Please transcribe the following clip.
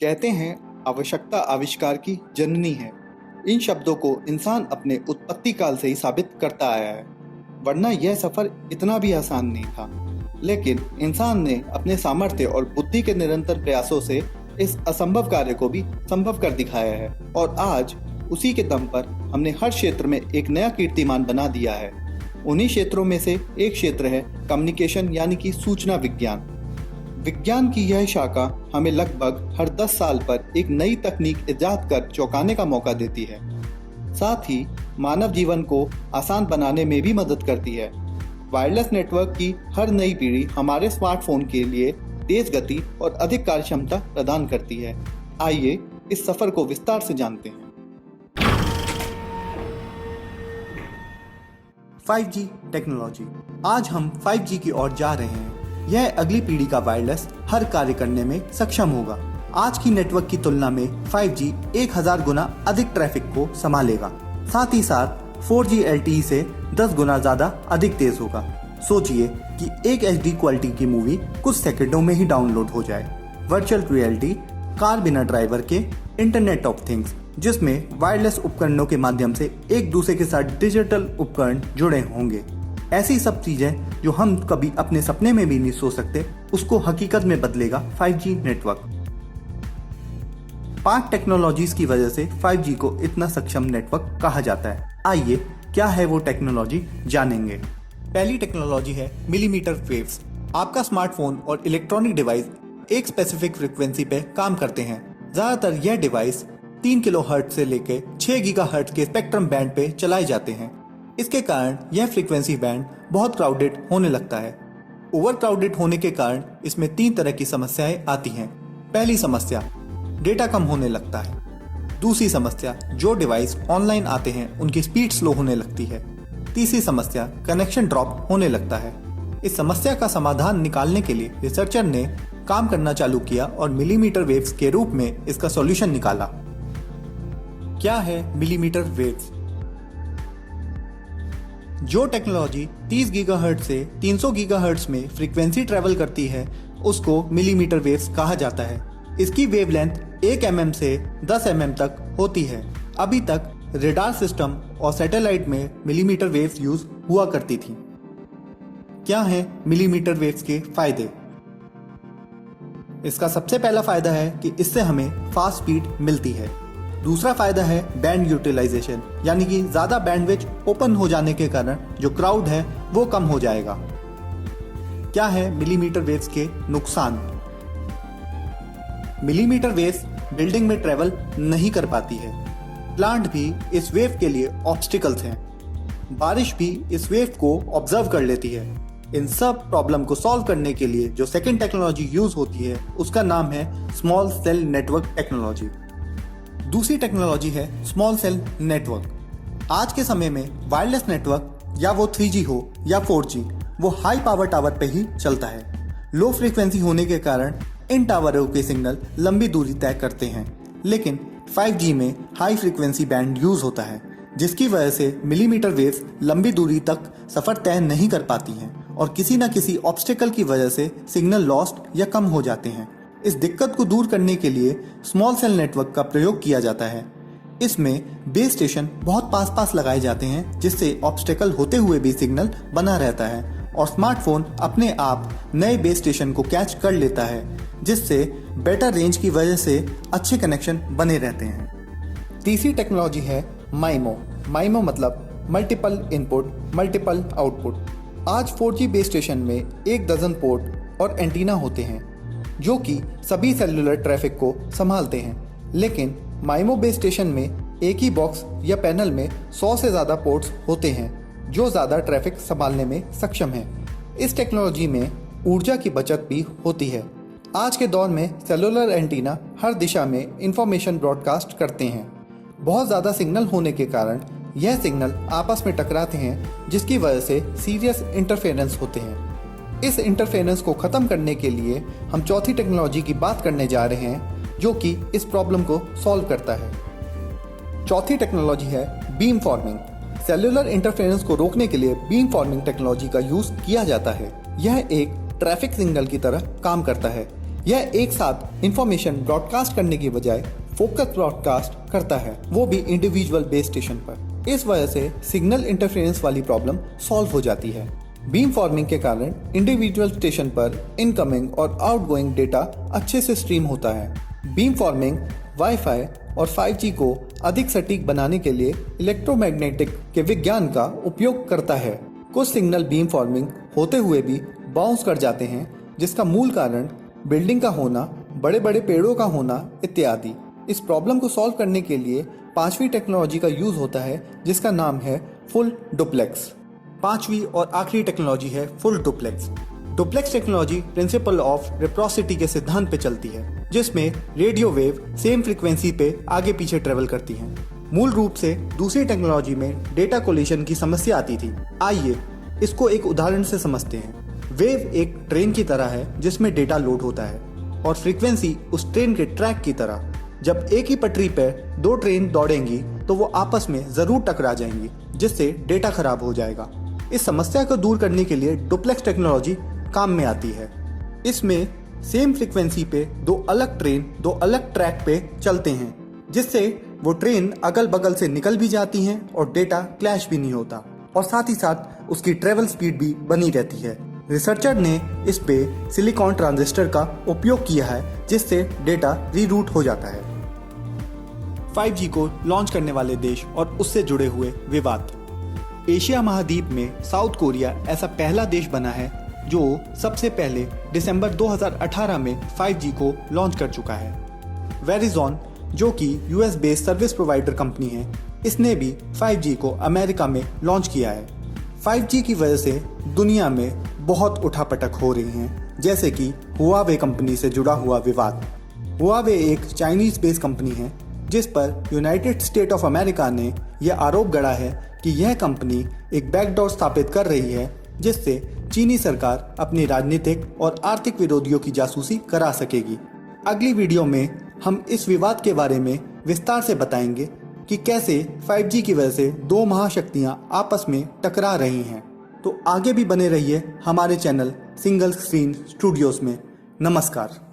कहते हैं आवश्यकता आविष्कार की जननी है। इन शब्दों को इंसान अपने उत्पत्ति काल से ही साबित करता आया है, वरना यह सफर इतना भी आसान नहीं था। लेकिन इंसान ने अपने सामर्थ्य और बुद्धि के निरंतर प्रयासों से इस असंभव कार्य को भी संभव कर दिखाया है और आज उसी के दम पर हमने हर क्षेत्र में एक नया कीर्तिमान बना दिया है। उन्हीं क्षेत्रों में से एक क्षेत्र है कम्युनिकेशन यानी कि सूचना विज्ञान। विज्ञान की यह शाखा हमें लगभग हर 10 साल पर एक नई तकनीक इजाद कर चौंकाने का मौका देती है। साथ ही मानव जीवन को आसान बनाने में भी मदद करती है। वायरलेस नेटवर्क की हर नई पीढ़ी हमारे स्मार्टफोन के लिए तेज गति और अधिक कार्यक्षमता प्रदान करती है। आइए इस सफर को विस्तार से जानते हैं। 5G technology. आज हम 5G की ओर जा रहे हैं। यह अगली पीढ़ी का वायरलेस हर कार्य करने में सक्षम होगा। आज की नेटवर्क की तुलना में 5G 1000 गुना अधिक ट्रैफिक को संभालेगा। साथ ही साथ 4G LTE से 10 गुना ज्यादा अधिक तेज होगा। सोचिए कि एक HD क्वालिटी की मूवी कुछ सेकंडों में ही डाउनलोड हो जाए। वर्चुअल रियलिटी, कार बिना ड्राइवर के, इंटरनेट ऑफ थिंग्स, जिसमें वायरलेस उपकरणों के माध्यम से एक दूसरे के साथ डिजिटल उपकरण जुड़े होंगे। ऐसी सब चीजें जो हम कभी अपने सपने में भी नहीं सोच सकते, उसको हकीकत में बदलेगा 5G नेटवर्क। 5 टेक्नोलॉजीज की वजह से 5G को इतना सक्षम नेटवर्क कहा जाता है। आइए क्या है वो टेक्नोलॉजी जानेंगे। पहली टेक्नोलॉजी है मिलीमीटर वेव्स। आपका स्मार्टफोन और इलेक्ट्रॉनिक डिवाइस एक स्पेसिफिक फ्रीक्वेंसी पे काम करते हैं। ज्यादातर यह डिवाइस 3 किलोहर्ट्ज से लेकर 6 गीगाहर्ट्ज के स्पेक्ट्रम बैंड पे चलाए जाते हैं। इसके कारण यह फ्रीक्वेंसी बैंड बहुत क्राउडेड होने लगता है। ओवर क्राउडेड होने के कारण इसमें 3 तरह की समस्याएं आती हैं। पहली समस्या, डेटा कम होने लगता है। दूसरी समस्या, जो डिवाइस ऑनलाइन आते हैं उनकी स्पीड स्लो होने लगती है। तीसरी समस्या, कनेक्शन ड्रॉप होने लगता है। इस समस्या का समाधान निकालने के लिए रिसर्चर ने काम करना चालू किया और मिलीमीटर वेव्स के रूप में इसका सॉल्यूशन निकाला। क्या है मिलीमीटर वेव्स? जो टेक्नोलॉजी 30 गीगाहर्ट्ज से 300 गीगाहर्ट्ज में फ्रीक्वेंसी ट्रेवल करती है उसको मिलीमीटर वेव्स कहा जाता है। इसकी वेवलेंथ 1 mm से 10 mm तक होती है। अभी तक रेडार सिस्टम और सैटेलाइट में मिलीमीटर वेव्स यूज हुआ करती थी। क्या है मिलीमीटर वेव्स के फायदे? इसका सबसे पहला फायदा है कि इससे हमें फास्ट स्पीड मिलती है। दूसरा फायदा है बैंड यूटिलाइजेशन, यानी कि ज्यादा बैंडविड्थ ओपन हो जाने के कारण जो क्राउड है वो कम हो जाएगा। क्या है मिलीमीटर वेव्स के नुकसान? मिलीमीटर वेव्स बिल्डिंग में ट्रेवल नहीं कर पाती है। प्लांट भी इस वेव के लिए ऑब्स्टिकल्स हैं। बारिश भी इस वेव को ऑब्जर्व कर लेती है। इन सब प्रॉब्लम को सॉल्व करने के लिए जो सेकेंड टेक्नोलॉजी यूज होती है उसका नाम है स्मॉल सेल नेटवर्क टेक्नोलॉजी। दूसरी टेक्नोलॉजी है स्मॉल सेल नेटवर्क। आज के समय में वायरलेस नेटवर्क या वो 3G हो या 4G, वो हाई पावर टावर पे ही चलता है। लो फ्रीक्वेंसी होने के कारण इन टावरों के सिग्नल लंबी दूरी तय करते हैं। लेकिन 5G में हाई फ्रीक्वेंसी बैंड यूज होता है, जिसकी वजह से मिलीमीटर वेव्स लंबी दूरी तक सफर तय नहीं कर पाती हैं और किसी न किसी ऑब्स्टेकल की वजह से सिग्नल लॉस्ट या कम हो जाते हैं। इस दिक्कत को दूर करने के लिए स्मॉल सेल नेटवर्क का प्रयोग किया जाता है। इसमें बेस स्टेशन बहुत पास पास लगाए जाते हैं, जिससे ऑब्स्टेकल होते हुए भी सिग्नल बना रहता है और स्मार्टफोन अपने आप नए बेस स्टेशन को कैच कर लेता है, जिससे बेटर रेंज की वजह से अच्छे कनेक्शन बने रहते हैं। तीसरी टेक्नोलॉजी है माइमो। माइमो मतलब मल्टीपल इनपुट मल्टीपल आउटपुट। आज 4G बेस स्टेशन में 1 डजन पोर्ट और एंटीना होते हैं जो कि सभी सेलुलर ट्रैफिक को संभालते हैं। लेकिन माइमो बेस स्टेशन में एक ही बॉक्स या पैनल में 100 से ज़्यादा पोर्ट्स होते हैं जो ज़्यादा ट्रैफिक संभालने में सक्षम है। इस टेक्नोलॉजी में ऊर्जा की बचत भी होती है। आज के दौर में सेलुलर एंटीना हर दिशा में इंफॉर्मेशन ब्रॉडकास्ट करते हैं। बहुत ज़्यादा सिग्नल होने के कारण यह सिग्नल आपस में टकराते हैं, जिसकी वजह से सीरियस इंटरफेरेंस होते हैं। इस इंटरफेरेंस को खत्म करने के लिए हम चौथी टेक्नोलॉजी की बात करने जा रहे हैं जो कि इस प्रॉब्लम को सॉल्व करता है। चौथी टेक्नोलॉजी है बीम फॉर्मिंग। सेलुलर इंटरफेरेंस को रोकने के लिए बीम फॉर्मिंग टेक्नोलॉजी का यूज किया जाता है। यह एक ट्रैफिक सिग्नल की तरह काम करता है। यह एक साथ इंफॉर्मेशन ब्रॉडकास्ट करने की बजाय फोकस ब्रॉडकास्ट करता है, वो भी इंडिविजुअल बेस स्टेशन पर। इस वजह से सिग्नल इंटरफेरेंस वाली प्रॉब्लम सॉल्व हो जाती है। बीम फॉर्मिंग के कारण इंडिविजुअल स्टेशन पर इनकमिंग और आउटगोइंग डेटा अच्छे से स्ट्रीम होता है। बीम फॉर्मिंग वाईफाई और 5G को अधिक सटीक बनाने के लिए इलेक्ट्रोमैग्नेटिक के विज्ञान का उपयोग करता है। कुछ सिग्नल बीम फॉर्मिंग होते हुए भी बाउंस कर जाते हैं, जिसका मूल कारण बिल्डिंग का होना, बड़े बड़े पेड़ों का होना इत्यादि। इस प्रॉब्लम को सॉल्व करने के लिए 5वीं टेक्नोलॉजी का यूज होता है, जिसका नाम है फुल डुप्लेक्स। 5वीं और आखिरी टेक्नोलॉजी है full duplex. Duplex technology principle of reciprocity के सिद्धांत पे चलती है, जिसमें रेडियो वेव सेम फ्रीक्वेंसी पे आगे पीछे ट्रेवल करती हैं। मूल रूप से दूसरी टेक्नोलॉजी में डेटा कोलिशन की समस्या आती थी। आइए इसको एक उदाहरण से समझते हैं। वेव एक ट्रेन की तरह है जिसमें डेटा लोड होता है और फ्रीक्वेंसी उस ट्रेन के ट्रैक की तरह। जब एक ही पटरी पर दो ट्रेन दौड़ेंगी तो वो आपस में जरूर टकरा जाएंगी, जिससे डेटा खराब हो जाएगा। इस समस्या को दूर करने के लिए डुप्लेक्स टेक्नोलॉजी काम में आती है। इसमें सेम फ्रीक्वेंसी पे दो अलग ट्रेन दो अलग ट्रैक पे चलते हैं, जिससे वो ट्रेन अगल बगल से निकल भी जाती हैं और डेटा क्लैश भी नहीं होता, और साथ ही साथ उसकी ट्रेवल स्पीड भी बनी रहती है। रिसर्चर ने इस पे सिलिकॉन ट्रांजिस्टर का उपयोग किया है, जिससे डेटा रीरूट हो जाता है। 5G को लॉन्च करने वाले देश और उससे जुड़े हुए विवाद। एशिया महाद्वीप में साउथ कोरिया ऐसा पहला देश बना है जो सबसे पहले दिसंबर 2018 में 5G को लॉन्च कर चुका है। वेरिजॉन, जो कि US based service provider company है, इसने भी 5G को अमेरिका में लॉन्च किया है। 5G की वजह से दुनिया में बहुत उठापटक हो रही हैं, जैसे कि हुआवे कंपनी से जुड़ा हुआ विवाद। हुआवे एक चाइनीज बेस्ड कंपनी है, जिस पर यूनाइटेड स्टेट ऑफ अमेरिका ने यह आरोप गढ़ा है कि यह कंपनी एक बैकडोर स्थापित कर रही है, जिससे चीनी सरकार अपनी राजनीतिक और आर्थिक विरोधियों की जासूसी करा सकेगी। अगली वीडियो में हम इस विवाद के बारे में विस्तार से बताएंगे कि कैसे 5G की वजह से दो महाशक्तियां आपस में टकरा रही हैं। तो आगे भी बने रहिए हमारे चैनल सिंगल स्क्रीन स्टूडियोज में। नमस्कार।